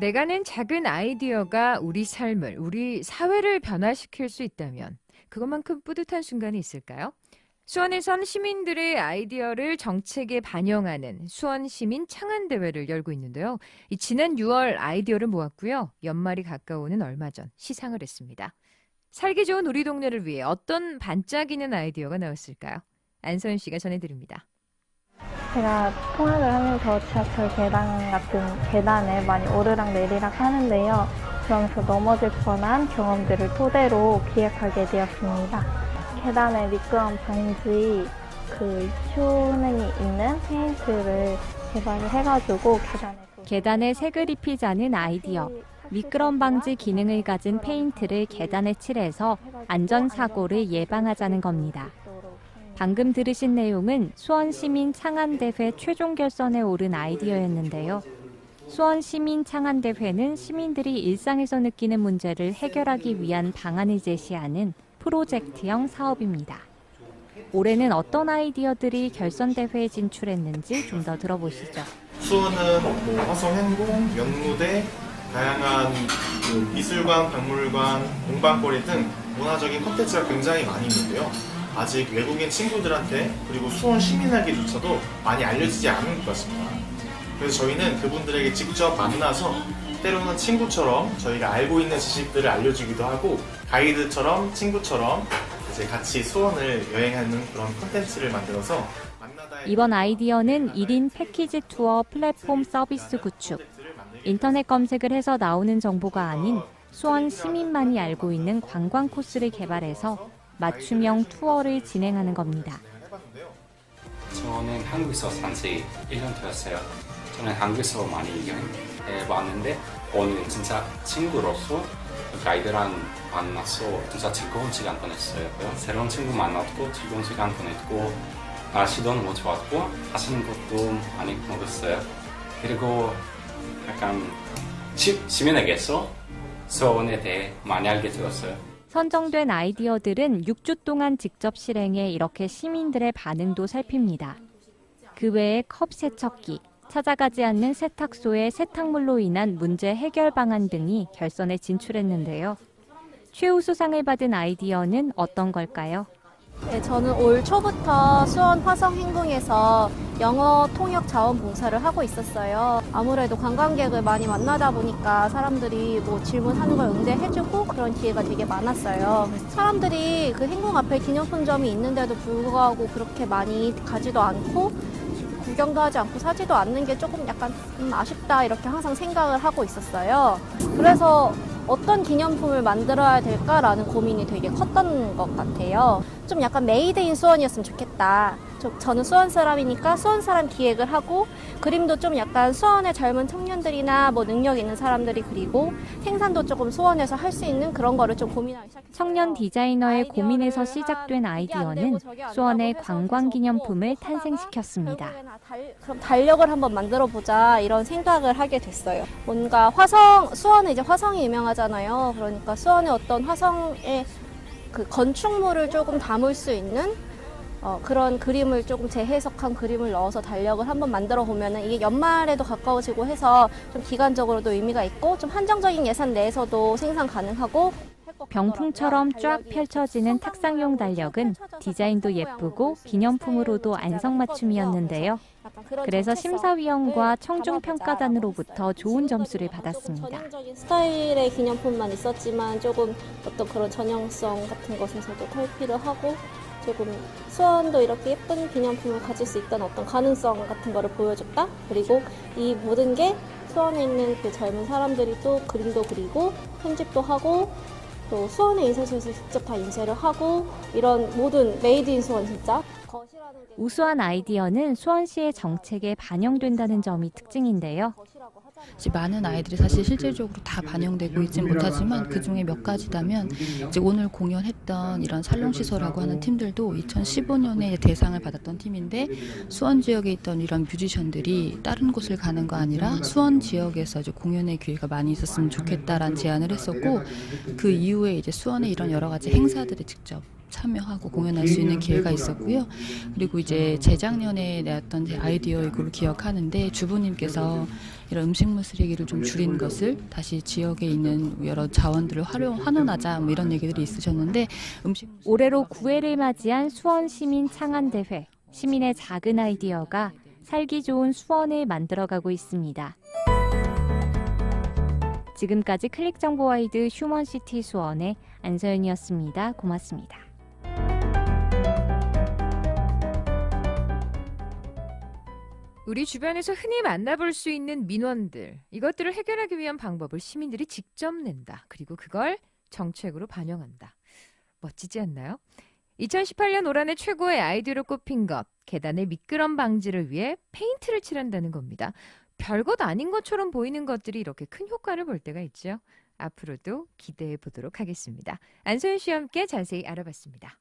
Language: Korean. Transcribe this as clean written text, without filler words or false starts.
내가 낸 작은 아이디어가 우리 삶을, 우리 사회를 변화시킬 수 있다면 그것만큼 뿌듯한 순간이 있을까요? 수원에선 시민들의 아이디어를 정책에 반영하는 수원시민 창안대회를 열고 있는데요. 지난 6월 아이디어를 모았고요. 연말이 가까우는 얼마 전 시상을 했습니다. 살기 좋은 우리 동네를 위해 어떤 반짝이는 아이디어가 나왔을까요? 안서연 씨가 전해드립니다. 제가 통학을 하면서 지하철 계단 같은 계단을 많이 오르락 내리락 하는데요. 그러면서 넘어질 뻔한 경험들을 토대로 기획하게 되었습니다. 계단에 미끄럼 방지 효능이 있는 페인트를 개발을 해가지고 계단에 색을 입히자는 아이디어. 미끄럼 방지 기능을 가진 페인트를 계단에 칠해서 안전사고를 예방하자는 겁니다. 방금 들으신 내용은 수원시민 창안대회 최종 결선에 오른 아이디어였는데요. 수원시민 창안대회는 시민들이 일상에서 느끼는 문제를 해결하기 위한 방안을 제시하는 프로젝트형 사업입니다. 올해는 어떤 아이디어들이 결선대회에 진출했는지 좀 더 들어보시죠. 수원은 화성행궁, 연무대, 다양한 미술관, 박물관, 공방거리 등 문화적인 콘텐츠가 굉장히 많이 있는데요. 아직 외국인 친구들한테 그리고 수원 시민에게조차도 많이 알려지지 않은 것 같습니다. 그래서 저희는 그분들에게 직접 만나서 때로는 친구처럼 저희가 알고 있는 지식들을 알려주기도 하고 가이드처럼 친구처럼 이제 같이 수원을 여행하는 그런 콘텐츠를 만들어서 이번 아이디어는 1인 패키지 투어 플랫폼 서비스 구축. 인터넷 검색을 해서 나오는 정보가 아닌 수원 시민만이 알고 있는 관광 코스를 개발해서 맞춤형 투어를 진행하는 겁니다. 저는 한국에서 산지 1년 되었어요. 저는 한국에서 많이 여행해봤는데 오늘 진짜 친구로서 가이드랑 만나서 진짜 즐거운 시간 보냈어요. 새로운 친구 만났고 즐거운 시간 보냈고 날씨도 너무 좋았고 맛있는 것도 많이 먹었어요. 그리고 약간 시민에게서 수원에 대해 많이 알게 되었어요. 선정된 아이디어들은 6주 동안 직접 실행해 이렇게 시민들의 반응도 살핍니다. 그 외에 컵 세척기, 찾아가지 않는 세탁소의 세탁물로 인한 문제 해결 방안 등이 결선에 진출했는데요. 최우수상을 받은 아이디어는 어떤 걸까요? 네, 저는 올 초부터 수원 화성행궁에서 영어 통역 자원봉사를 하고 있었어요. 아무래도 관광객을 많이 만나다 보니까 사람들이 질문하는 걸 응대해주고 그런 기회가 되게 많았어요. 사람들이 그 행궁 앞에 기념품점이 있는데도 불구하고 그렇게 많이 가지도 않고 구경도 하지 않고 사지도 않는 게 조금 약간 아쉽다 이렇게 항상 생각을 하고 있었어요. 그래서 어떤 기념품을 만들어야 될까라는 고민이 되게 컸던 것 같아요. 좀 약간 메이드 인 수원이었으면 좋겠다. 저는 수원 사람이니까 수원 사람 기획을 하고 그림도 좀 약간 수원의 젊은 청년들이나 능력 있는 사람들이 그리고 생산도 조금 수원에서 할 수 있는 그런 거를 좀 고민하기 시작했어요. 청년 디자이너의 고민에서 시작된 아이디어는 수원의 관광 기념품을 탄생시켰습니다. 그럼 달력을 한번 만들어 보자 이런 생각을 하게 됐어요. 뭔가 수원은 이제 화성이 유명하잖아요. 그러니까 수원의 어떤 화성의 그 건축물을 조금 담을 수 있는 그런 그림을 조금 재해석한 그림을 넣어서 달력을 한번 만들어 보면은 이게 연말에도 가까워지고 해서 좀 기간적으로도 의미가 있고 좀 한정적인 예산 내에서도 생산 가능하고 병풍처럼 쫙 펼쳐지는 탁상용 달력은 디자인도 예쁘고 기념품으로도 안성맞춤이었는데요. 그래서 심사위원과 청중평가단으로부터 좋은 점수를 받았습니다. 전형적인 스타일의 기념품만 있었지만 조금 어떤 그런 전형성 같은 것에서도 탈피를 하고 조금 수원도 이렇게 예쁜 기념품을 가질 수 있다는 어떤 가능성 같은 거를 보여줬다. 그리고 이 모든 게 수원에 있는 그 젊은 사람들이 또 그림도 그리고 편집도 하고 또 수원의 인쇄소에서 직접 다 인쇄를 하고 이런 모든 메이드 인 수원 진짜. 우수한 아이디어는 수원시의 정책에 반영된다는 점이 특징인데요. 많은 아이들이 사실 실질적으로 다 반영되고 있진 못하지만 그중에 몇 가지다면 이제 오늘 공연했던 이런 살롱시설하고 하는 팀들도 2015년에 대상을 받았던 팀인데 수원 지역에 있던 이런 뮤지션들이 다른 곳을 가는 거 아니라 수원 지역에서 이제 공연의 기회가 많이 있었으면 좋겠다라는 제안을 했었고 그 이후에 이제 수원의 이런 여러 가지 행사들에 직접 참여하고 공연할 수 있는 기회가 있었고요. 그리고 이제 재작년에 내었던 아이디어이고 기억하는데 주부님께서 이런 음식물 쓰레기를 좀 줄이는 것을 다시 지역에 있는 여러 자원들을 환원하자 뭐 이런 얘기들이 있으셨는데 올해로 9회를 맞이한 수원 시민 창안대회. 시민의 작은 아이디어가 살기 좋은 수원을 만들어가고 있습니다. 지금까지 클릭정보와이드 휴먼시티 수원의 안서연이었습니다. 고맙습니다. 우리 주변에서 흔히 만나볼 수 있는 민원들, 이것들을 해결하기 위한 방법을 시민들이 직접 낸다. 그리고 그걸 정책으로 반영한다. 멋지지 않나요? 2018년 올 한해 최고의 아이디어로 꼽힌 것, 계단의 미끄럼 방지를 위해 페인트를 칠한다는 겁니다. 별것 아닌 것처럼 보이는 것들이 이렇게 큰 효과를 볼 때가 있죠. 앞으로도 기대해 보도록 하겠습니다. 안소연 씨와 함께 자세히 알아봤습니다.